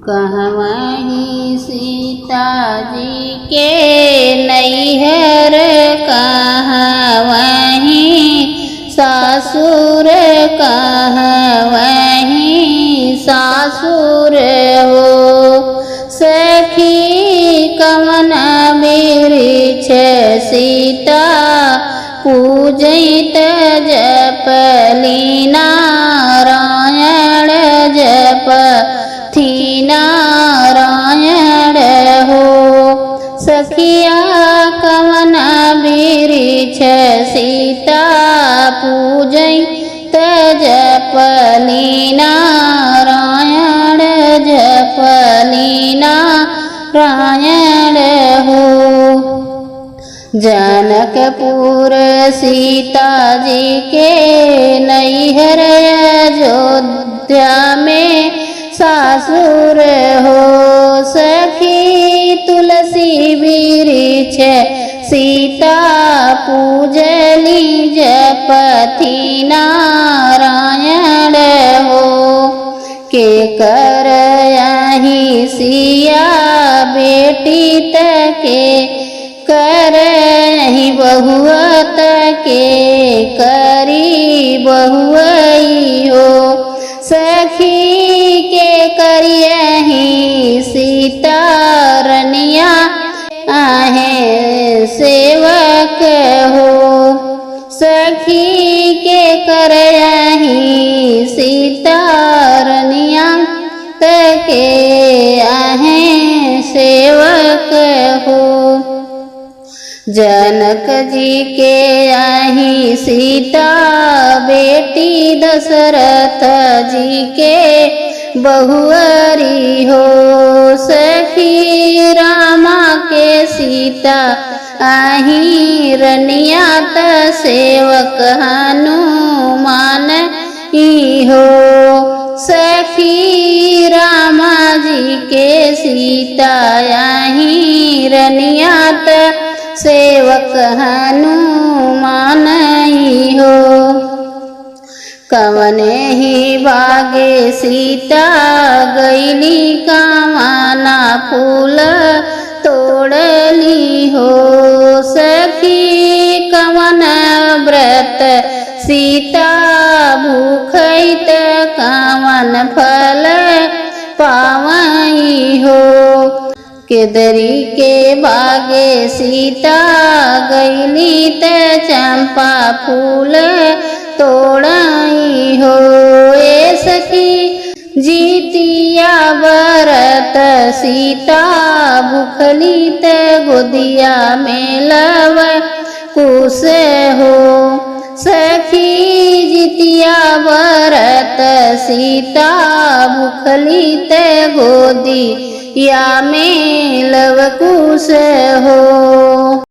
कहवहीं सीता जी के नैहर, कहवहीं सासुर, कहवहीं सासुर हो। सखी कवन बिरिछ सीता पूजित जपली नारायण, जपथी नारायण हो। सखिया कवन बिरिछ सीता पूजित जपली नारायण, जपली नारायण हो। जनकपुर सीता जी के नैहर, अयोध्या में सासुर हो। सखी तुलसी बिरिछ सीता पूजली जपथी नारायण हो। के कर यहीं सिया बेटी तके कर यहीं बहुअत के करी बहुअई हो। सखी के करियहीं सीता रनिया आहे सेवक हो। सखी के करयहीं सीता रनिया तके आहे सेवक हो। जनक जी के आही सीता बेटी दशरथ जी के बहुअरी हो। सखी रामा के सीता आही रनिया त सेवक हनुमान ही हो। सखी रामा जी के सीता आही रनिया त सेवक हनुमान ही हो। कवने ही बागे सीता गईली कामना फूल तोड़ली हो। सखी कवन व्रत सीता भूखैत कवन फल पावई हो। केदरी के बागे सीता गईली त चंपा फूल तोड़ई हो। ए सखी जीतिया बरत सीता भूखली त गोदिया में लव कुश हो। सखी जीतिया बरत सीता भूखली त गोदी या में लव कुश हो।